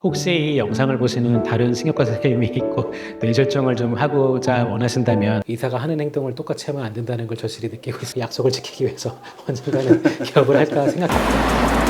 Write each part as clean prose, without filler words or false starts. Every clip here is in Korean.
혹시 이 영상을 보시는 다른 신경과 선생님이 있고 뇌절정을 좀 하고자 원하신다면 의사가 하는 행동을 똑같이 하면 안 된다는 걸 절실히 느끼고 있어요. 약속을 지키기 위해서 언젠가는 기업을 할까 생각합니다.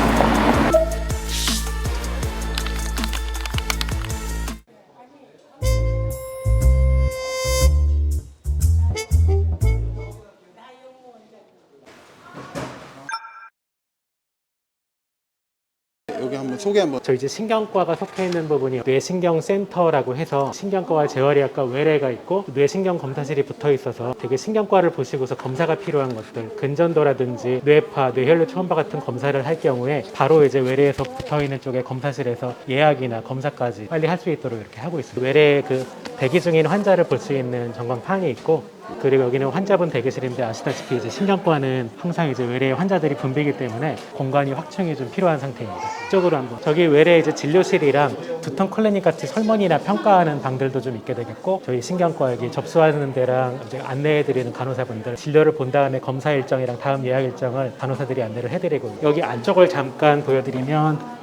여기 한번 소개 한번. 저희 이제 신경과가 속해 있는 부분이 뇌신경센터라고 해서 신경과와 재활의학과 외래가 있고 뇌신경 검사실이 붙어 있어서 되게 신경과를 보시고서 검사가 필요한 것들 근전도라든지 뇌파, 뇌혈류 초음파 같은 검사를 할 경우에 바로 이제 외래에서 붙어 있는 쪽에 검사실에서 예약이나 검사까지 빨리 할 수 있도록 이렇게 하고 있습니다. 외래에 그 대기 중인 환자를 볼 수 있는 전광판이 있고, 그리고 여기는 환자분 대기실인데 아시다시피 이제 신경과는 항상 이제 외래에 환자들이 붐비기 때문에 공간이 확충이 좀 필요한 상태입니다. 이쪽으로 한번. 저기 외래에 이제 진료실이랑 두통 클리닉 같이 설문이나 평가하는 방들도 좀 있게 되겠고, 저희 신경과 여기 접수하는 데랑 이제 안내해드리는 간호사분들 진료를 본 다음에 검사 일정이랑 다음 예약 일정을 간호사들이 안내를 해드리고, 여기 안쪽을 잠깐 보여드리면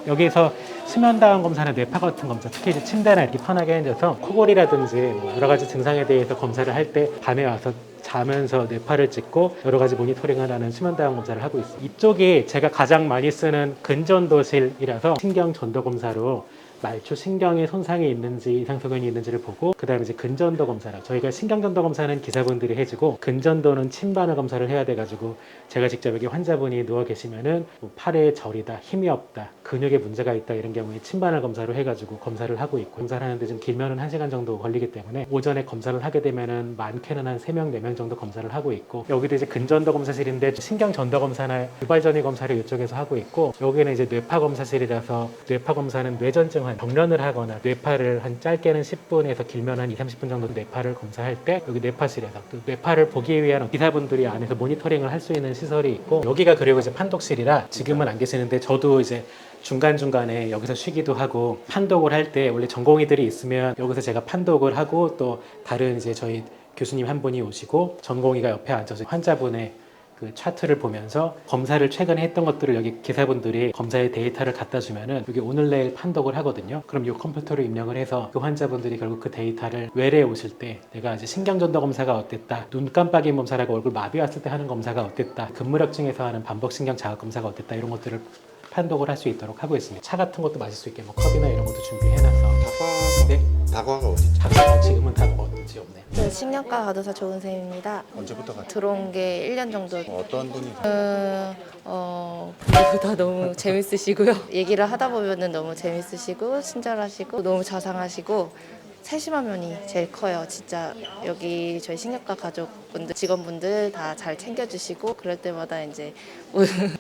여기서 수면다운 검사나 뇌파 같은 검사, 특히 이제 침대나 이렇게 편하게 앉아서 코골이라든지 뭐 여러 가지 증상에 대해서 검사를 할 때 밤에 와서 자면서 뇌파를 찍고 여러 가지 모니터링을 하는 수면다운 검사를 하고 있습니다. 이쪽이 제가 가장 많이 쓰는 근전도실이라서 신경 전도 검사로 말초 신경에 손상이 있는지 이상소견이 있는지를 보고, 그 다음에 이제 근전도 검사라, 저희가 신경전도 검사는 기사분들이 해주고 근전도는 침반을 검사를 해야 돼가지고 제가 직접 여기 환자분이 누워 계시면은 뭐 팔에 저리다, 힘이 없다, 근육에 문제가 있다 이런 경우에 침반을 검사로 해가지고 검사를 하고 있고, 검사를 하는데 좀 길면은 1시간 정도 걸리기 때문에 오전에 검사를 하게 되면은 많게는 한 3명, 4명 정도 검사를 하고 있고, 여기도 이제 근전도 검사실인데 신경전도 검사나 유발전이 검사를 이쪽에서 하고 있고, 여기는 이제 뇌파 검사실이라서 뇌파 검사는 뇌전증 병련을 하거나 뇌파를 한 짧게는 10분에서 길면 한 20-30분 정도 뇌파를 검사할 때 여기 뇌파실에서 또 뇌파를 보기 위한 기사분들이 안에서 모니터링을 할 수 있는 시설이 있고, 여기가 그리고 이제 판독실이라 지금은 안 계시는데 저도 이제 중간중간에 여기서 쉬기도 하고, 판독을 할 때 원래 전공의들이 있으면 여기서 제가 판독을 하고, 또 다른 이제 저희 교수님 한 분이 오시고 전공의가 옆에 앉아서 환자분의 그 차트를 보면서 검사를 최근에 했던 것들을 여기 기사분들이 검사의 데이터를 갖다 주면은 여기 오늘 내일 판독을 하거든요. 그럼 이 컴퓨터로 입력을 해서 그 환자분들이 결국 그 데이터를 외래에 오실 때 내가 이제 신경전도 검사가 어땠다, 눈 깜빡임 검사라고 얼굴 마비 왔을 때 하는 검사가 어땠다, 근무력증에서 하는 반복신경 자극 검사가 어땠다, 이런 것들을 판독을 할 수 있도록 하고 있습니다. 차 같은 것도 마실 수 있게 뭐 컵이나 이런 것도 준비해놔서. 네? 다과가 어디죠? 다가 지금은 다 어딘지 없네요. 네, 신경과 간호사 조은쌤입니다. 언제부터 갔죠? 들어온 게 1년 정도. 어떤 분이? 모두 다 너무 재밌으시고요. 얘기를 하다 보면은 너무 재밌으시고 친절하시고 너무 자상하시고 세심한 면이 제일 커요. 진짜 여기 저희 신경과 가족분들, 직원분들 다 잘 챙겨주시고, 그럴 때마다 이제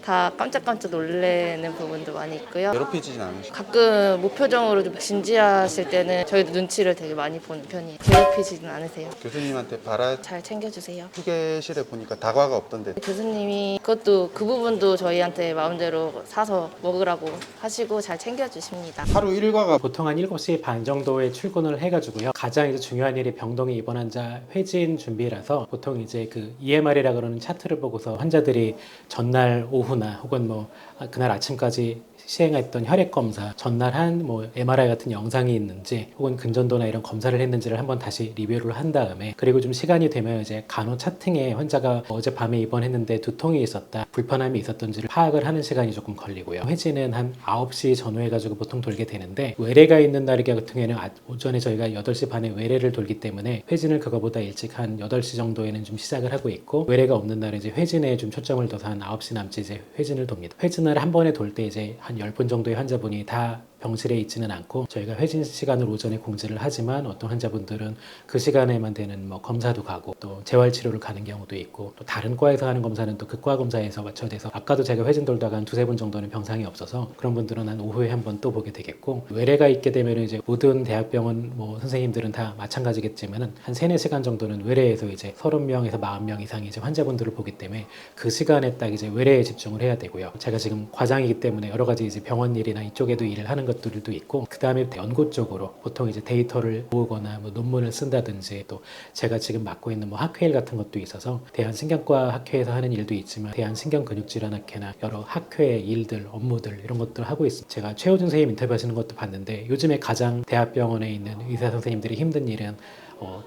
다 깜짝깜짝 놀래는 부분도 많이 있고요. 괴롭히지는 않으시죠? 가끔 무표정으로 좀 진지하실 때는 저희도 눈치를 되게 많이 보는 편이에요. 괴롭히지는 않으세요. 교수님한테 잘 챙겨주세요. 휴게실에 보니까 다과가 없던데. 교수님이 그것도 그 부분도 저희한테 마음대로 사서 먹으라고 하시고 잘 챙겨주십니다. 하루 일과가 보통 한 7시 반 정도에 출근을 해가지고요. 가장 이제 중요한 일이 병동에 입원 환자 회진 준비라서 보통 이제 그 EMR이라 그러는 차트를 보고서 환자들이 전날 오후나 혹은 뭐 그날 아침까지 시행했던 혈액 검사, 전날 한 뭐 MRI 같은 영상이 있는지 혹은 근전도나 이런 검사를 했는지를 한번 다시 리뷰를 한 다음에, 그리고 좀 시간이 되면 이제 간호 차팅에 환자가 어젯밤에 입원했는데 두통이 있었다, 불편함이 있었던지를 파악을 하는 시간이 조금 걸리고요. 회진은 한 9시 전후해가지고 보통 돌게 되는데, 외래가 있는 날 같은 경우에는 오전에 저희가 8시 반에 외래를 돌기 때문에 회진을 그거보다 일찍 한 8시 정도에는 좀 시작을 하고 있고, 외래가 없는 날은 이제 회진에 좀 초점을 둬서 한 9시 남짓 이제 회진을 돕니다. 회진을 한 번에 돌 때 이제 한 10분 정도의 환자분이 다 병실에 있지는 않고, 저희가 회진 시간을 오전에 공지를 하지만 어떤 환자분들은 그 시간에만 되는 뭐 검사도 가고 또 재활치료를 가는 경우도 있고, 또 다른 과에서 하는 검사는 또 그 과 검사에서 맞춰져서, 아까도 제가 회진 돌다가 한 2-3분 정도는 병상이 없어서 그런 분들은 한 오후에 한 번 또 보게 되겠고, 외래가 있게 되면 이제 모든 대학병원 뭐 선생님들은 다 마찬가지겠지만은 한 3-4시간 정도는 외래에서 이제 30명에서 40명 이상의 이제 환자분들을 보기 때문에 그 시간에 딱 이제 외래에 집중을 해야 되고요. 제가 지금 과장이기 때문에 여러 가지 이제 병원 일이나 이쪽에도 일을 하는 것들도 있고, 그 다음에 연구 쪽으로 보통 이제 데이터를 모으거나 뭐 논문을 쓴다든지, 또 제가 지금 맡고 있는 뭐 학회일 같은 것도 있어서 대한신경과 학회에서 하는 일도 있지만 대한신경근육질환학회나 여러 학회의 일들, 업무들 이런 것들 하고 있습니다. 제가 최호준 선생님 인터뷰하시는 것도 봤는데 요즘에 가장 대학병원에 있는 의사 선생님들이 힘든 일은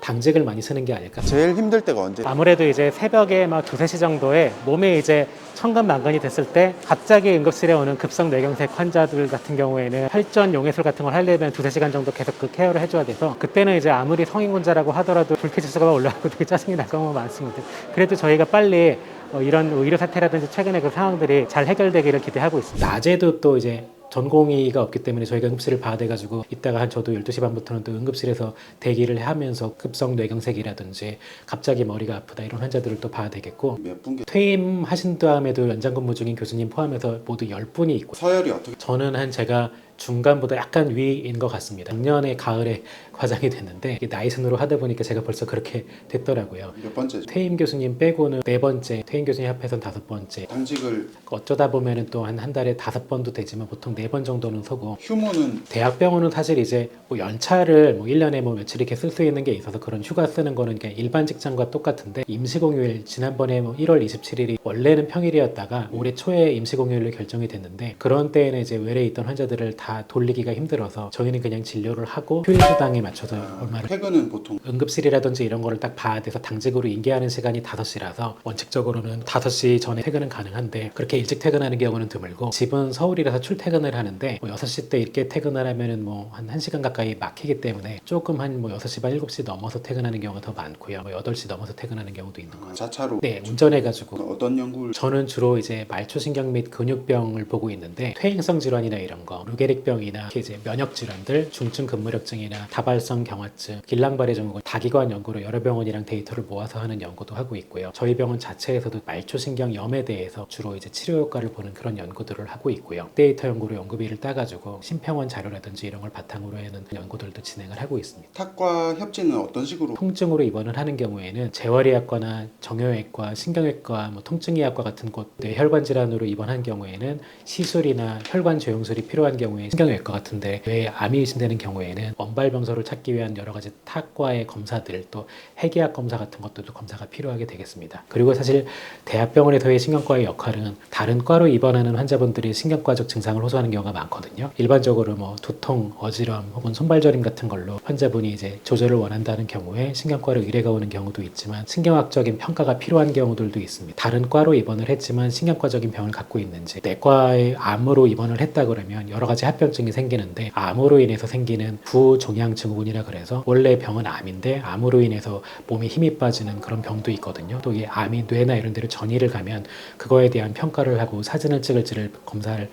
당직을 많이 쓰는 게 아닐까. 제일 힘들 때가 언제? 아무래도 이제 새벽에 막 2, 3시 정도에 몸에 이제 천근만근이 됐을 때 갑자기 응급실에 오는 급성 뇌경색 환자들 같은 경우에는 혈전 용해술 같은 걸 하려면 2, 3시간 정도 계속 그 케어를 해줘야 돼서, 그때는 이제 아무리 성인군자라고 하더라도 불쾌지수가 올라가고 되게 짜증이 날 경우가 많습니다. 그래도 저희가 빨리 이런 의료 사태라든지 최근에 그 상황들이 잘 해결되기를 기대하고 있습니다. 낮에도 또 이제 전공의가 없기 때문에 저희가 응급실을 봐야 돼가지고 이따가 한 저도 12시 반부터는 또 응급실에서 대기를 하면서 급성 뇌경색이라든지 갑자기 머리가 아프다 이런 환자들을 또 봐야 되겠고, 몇 분? 퇴임하신 다음에도 연장 근무 중인 교수님 포함해서 모두 10분이 있고, 서열이 어떻게? 저는 제가 중간보다 약간 위인 것 같습니다. 작년에 가을에 과장이 됐는데 나이 순으로 하다 보니까 제가 벌써 그렇게 됐더라고요. 몇 번째죠? 퇴임 교수님 빼고는 4번째, 퇴임 교수님 합해서는 5번째. 당직을 어쩌다 보면은 또 한 달에 5번도 되지만 보통 4번 정도는 서고, 휴무는 대학병원은 사실 이제 뭐 연차를 뭐 1년에 뭐 며칠 이렇게 쓸 수 있는 게 있어서 그런 휴가 쓰는 거는 그냥 일반 직장과 똑같은데, 임시공휴일 지난번에 뭐 1월 27일이 원래는 평일이었다가 올해 초에 임시공휴일로 결정이 됐는데, 그런 때에는 이제 외래에 있던 환자들을 다 돌리기가 힘들어서 저희는 그냥 진료를 하고 휴일 수당에 맞춰서 얼마를. 퇴근은 보통 응급실이라든지 이런 거를 딱 봐야 돼서 당직으로 인계하는 시간이 5시라서 원칙적으로는 5시 전에 퇴근은 가능한데, 그렇게 일찍 퇴근하는 경우는 드물고, 집은 서울이라서 출퇴근을 하는데 뭐 6시 때 이렇게 퇴근을 하면은 뭐 한 1시간 가까이 막히기 때문에 조금 한 뭐 6시 반 7시 넘어서 퇴근하는 경우가 더 많고요. 뭐 8시 넘어서 퇴근하는 경우도 있는 거죠. 자차로 네, 운전해가지고. 어떤 연구를? 저는 주로 이제 말초신경 및 근육병을 보고 있는데, 퇴행성 질환이나 이런 거, 루게릭병이나 이렇게 이제 면역 질환들, 중증 근무력증이나 다발성 경화증, 길랑발해 증후군, 다기관 연구로 여러 병원이랑 데이터를 모아서 하는 연구도 하고 있고요. 저희 병원 자체에서도 말초신경염에 대해서 주로 이제 치료 효과를 보는 그런 연구들을 하고 있고요. 데이터 연구로 연구비를 따가지고 심평원 자료라든지 이런 걸 바탕으로 하는 연구들도 진행을 하고 있습니다. 탁과 협진은 어떤 식으로? 통증으로 입원을 하는 경우에는 재활의학과나 정형외과, 신경외과, 뭐 통증의학과 같은 곳, 뇌혈관 질환으로 입원한 경우에는 시술이나 혈관 조영술이 필요한 경우에 신경외과 같은데, 뇌에 암이 의심되는 경우에는 원발병소를 찾기 위한 여러 가지 탁과의 검사들, 또 핵의학 검사 같은 것들도 검사가 필요하게 되겠습니다. 그리고 사실 대학병원에서의 신경과의 역할은 다른 과로 입원하는 환자분들이 신경과적 증상을 호소하는 경우가 많거든요. 일반적으로 뭐 두통, 어지럼 혹은 손발저림 같은 걸로 환자분이 이제 조절을 원한다는 경우에 신경과로 의뢰가 오는 경우도 있지만, 신경학적인 평가가 필요한 경우들도 있습니다. 다른 과로 입원을 했지만 신경과적인 병을 갖고 있는지, 내과의 암으로 입원을 했다 그러면 여러 가지 합병증이 생기는데, 암으로 인해서 생기는 부종양 증후군이라 그래서 원래 병은 암인데 암으로 인해서 몸에 힘이 빠지는 그런 병도 있거든요. 또 이 암이 뇌나 이런 데로 전이를 가면 그거에 대한 평가를 하고 사진을 찍을지를 검사를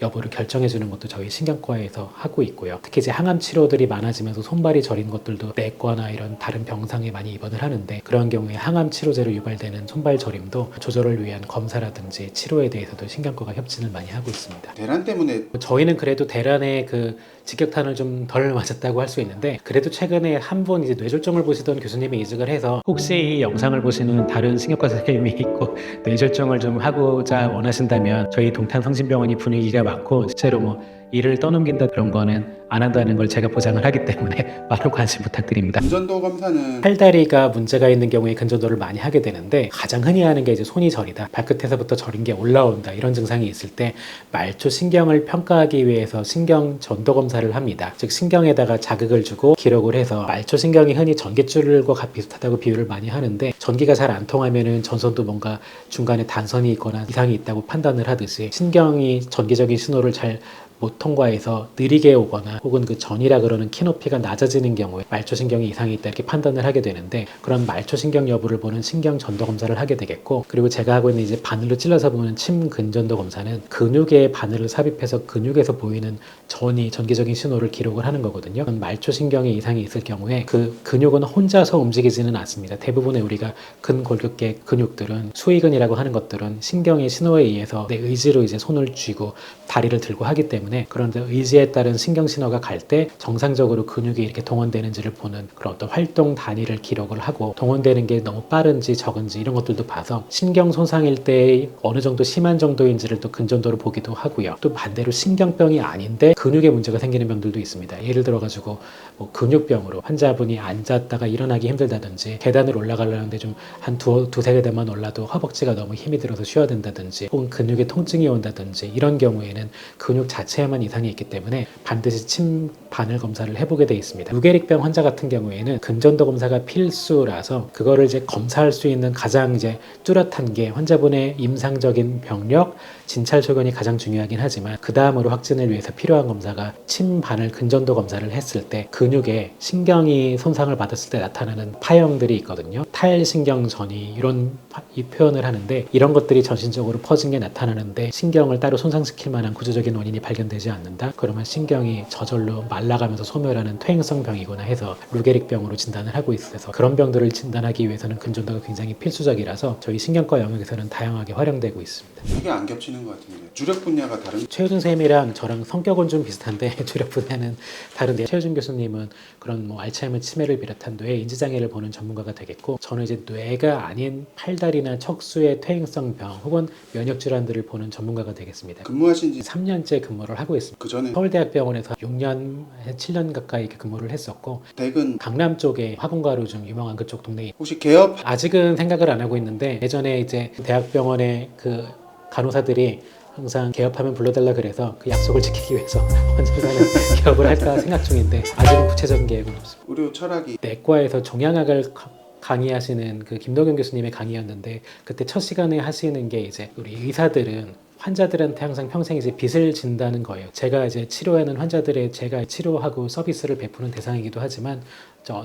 여부를 결정해 주는 것도 저희 신경과에서 하고 있고요. 특히 이제 항암 치료들이 많아지면서 손발이 저린 것들도 내과나 이런 다른 병상에 많이 입원을 하는데, 그런 경우에 항암 치료제로 유발되는 손발 저림도 조절을 위한 검사라든지 치료에 대해서도 신경과가 협진을 많이 하고 있습니다. 대란 때문에 저희는 그래도 대란의 그 직격탄을 좀 덜 맞았다고 할 수 있는데, 그래도 최근에 한 분 이제 뇌졸중을 보시던 교수님이 이직을 해서, 혹시 이 영상을 보시는 다른 신경과 선생님이 있고 뇌졸중을 좀 하고자 원하신다면 저희 동탄성심병원이 분위기가 많고 실제로 뭐 일을 떠넘긴다 그런 거는 안 한다는 걸 제가 보장을 하기 때문에 많은 관심 부탁드립니다. 근전도 검사는 팔다리가 문제가 있는 경우에 근전도를 많이 하게 되는데, 가장 흔히 하는 게 이제 손이 저리다, 발끝에서부터 저린 게 올라온다, 이런 증상이 있을 때 말초 신경을 평가하기 위해서 신경 전도 검사를 합니다. 즉 신경에다가 자극을 주고 기록을 해서, 말초 신경이 흔히 전깃줄과 비슷하다고 비유를 많이 하는데, 전기가 잘 안 통하면은 전선도 뭔가 중간에 단선이 있거나 이상이 있다고 판단을 하듯이, 신경이 전기적인 신호를 잘 못 통과해서 느리게 오거나 혹은 그 전이라 그러는 키 높이가 낮아지는 경우에 말초신경에 이상이 있다 이렇게 판단을 하게 되는데, 그런 말초신경 여부를 보는 신경 전도 검사를 하게 되겠고, 그리고 제가 하고 있는 이제 바늘로 찔러서 보는 침 근전도 검사는 근육에 바늘을 삽입해서 근육에서 보이는 전기적인 신호를 기록을 하는 거거든요. 말초신경에 이상이 있을 경우에 그 근육은 혼자서 움직이지는 않습니다. 대부분의 우리가 근골격계 근육들은, 수의근이라고 하는 것들은 신경의 신호에 의해서 내 의지로 이제 손을 쥐고 다리를 들고 하기 때문에 때문에 그런 의지에 따른 신경 신호가 갈 때 정상적으로 근육이 이렇게 동원되는지를 보는 그런 어떤 활동 단위를 기록을 하고 동원되는 게 너무 빠른지 적은지 이런 것들도 봐서 신경 손상일 때 어느 정도 심한 정도인지를 또 근전도로 보기도 하고요. 또 반대로 신경병이 아닌데 근육에 문제가 생기는 병들도 있습니다. 예를 들어가지고 뭐 근육병으로 환자분이 앉았다가 일어나기 힘들다든지 계단을 올라가려는데 좀 한 두세 계단만 올라도 허벅지가 너무 힘이 들어서 쉬어야 된다든지 혹은 근육에 통증이 온다든지 이런 경우에는 근육 자체에만 이상이 있기 때문에 반드시 침 바늘 검사를 해보게 돼 있습니다. 루게릭병 환자 같은 경우에는 근전도 검사가 필수라서 그거를 이제 검사할 수 있는 가장 이제 뚜렷한 게 환자분의 임상적인 병력, 진찰 소견이 가장 중요하긴 하지만 그 다음으로 확진을 위해서 필요한 검사가 침 바늘 근전도 검사를 했을 때 근육에 신경이 손상을 받았을 때 나타나는 파형들이 있거든요. 탈신경전이 이런 이 표현을 하는데 이런 것들이 전신적으로 퍼진 게 나타나는데 신경을 따로 손상시킬 만한 구조적인 원인이 발견되지 않는다. 그러면 신경이 저절로 말라가면서 소멸하는 퇴행성 병이거나 해서 루게릭병으로 진단을 하고 있어서 그런 병들을 진단하기 위해서는 근전도가 굉장히 필수적이라서 저희 신경과 영역에서는 다양하게 활용되고 있습니다. 이게 안 겹치는 것 같은데 주력 분야가 다른. 최효준 선생님이랑 저랑 성격은 좀 비슷한데 주력 분야는 다른데 최효준 교수님은 그런 뭐 알츠하이머 치매를 비롯한 뇌 인지장애를 보는 전문가가 되겠고 저는 이제 뇌가 아닌 팔다리나 척수의 퇴행성 병 혹은 면역 질환들을 보는 전문가가 되겠습니다. 근무하신 지 3년째 근무를 하고 있습니다. 그 전에 서울대학병원에서 6년, 7년 가까이 이렇게 근무를 했었고 대근 강남 쪽에 화군가로 좀 유명한 그쪽 동네에 혹시 개업 아직은 생각을 안 하고 있는데 예전에 이제 대학병원의 그 간호사들이 항상 개업하면 불러달라 그래서 그 약속을 지키기 위해서 언젠가는 개업을 할까 생각 중인데 아직은 구체적인 계획은 없습니다. 의료 철학이 내과에서 종양학을 강의하시는 그 김동현 교수님의 강의였는데 그때 첫 시간에 하시는 게 이제 우리 의사들은 환자들한테 항상 평생 이제 빚을 진다는 거예요. 제가 이제 치료하는 환자들의 제가 치료하고 서비스를 베푸는 대상이기도 하지만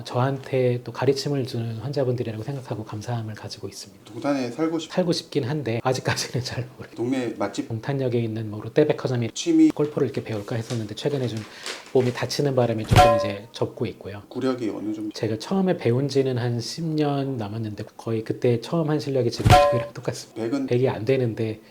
저한테 또 가르침을 주는 환자분들이라고 생각하고 감사함을 가지고 있습니다. 동탄에 살고 싶긴 한데 아직까지는 잘 모르겠어요. 동네 맛집 동탄역에 있는 뭐 롯데백화점이 취미 골프를 이렇게 배울까 했었는데 최근에 좀 몸이 다치는 바람에 조금 이제 접고 있고요. 구력이 어느 정도 제가 처음에 배운 지는 한 10년 남았는데 거의 그때 처음 한 실력이 지금 저희랑 똑같습니다. 백은 100이 안 되는데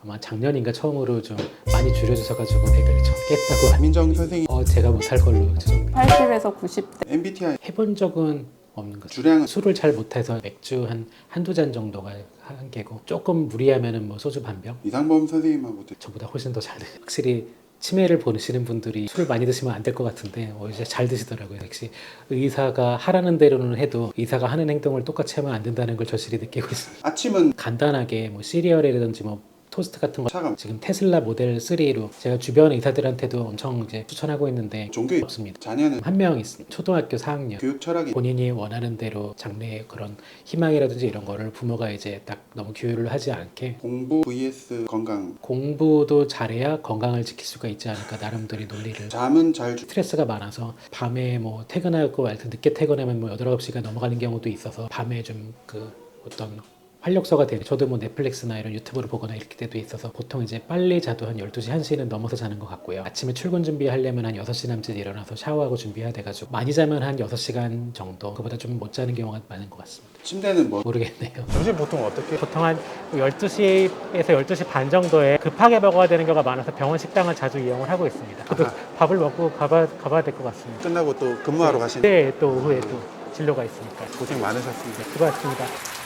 아마 작년인가 처음으로 좀 많이 줄여주셔가지고 100을 좀 깼다고 민정 선생님 제가 못할 걸로 죄송합니다. 80에서 90대. MBTI 해본 적은 없는 거죠. 주량은 술을 잘 못해서 맥주 한두 잔 정도가 한계고 조금 무리하면은 뭐 소주 반 병? 이상범 선생님하고 저보다 훨씬 더 잘 드세요. 확실히 치매를 보시는 분들이 술을 많이 드시면 안 될 것 같은데 이제 잘 드시더라고요. 역시 의사가 하라는 대로는 해도 의사가 하는 행동을 똑같이 하면 안 된다는 걸 절실히 느끼고 있습니다. 아침은 간단하게 뭐 시리얼이라든지 뭐 토스트 같은 거 차감 지금 테슬라 모델 3로 제가 주변 의사들한테도 엄청 이제 추천하고 있는데 종교 없습니다. 자녀는 한 명 있습니다. 초등학교 4학년. 교육 철학이 본인이 원하는 대로 장래의 그런 희망이라든지 이런 거를 부모가 이제 딱 너무 규율을 하지 않게 공부 vs 건강 공부도 잘해야 건강을 지킬 수가 있지 않을까 나름대로 논리를 잠은 잘 스트레스가 많아서 밤에 뭐 퇴근하고 하여튼 늦게 퇴근하면 뭐 8, 9시가 넘어가는 경우도 있어서 밤에 좀 그 어떤 활력소가 되는 저도 뭐 넷플릭스나 이런 유튜브를 보거나 이렇게 때도 있어서 보통 이제 빨리 자도 한 12시, 1시는 넘어서 자는 것 같고요. 아침에 출근 준비하려면 한 6시 남짓 일어나서 샤워하고 준비해야 돼가지고 많이 자면 한 6시간 정도 그보다 좀 못 자는 경우가 많은 것 같습니다. 침대는 뭐 모르겠네요. 요즘 보통 어떻게 보통 한 12시에서 12시 반 정도에 급하게 먹어야 되는 경우가 많아서 병원 식당을 자주 이용을 하고 있습니다. 저도 아하. 밥을 먹고 가봐야 될 것 같습니다. 끝나고 또 근무하러 가시는 네, 또 오후에 또 진료가 있으니까. 고생 많으셨습니다. 수고하셨습니다.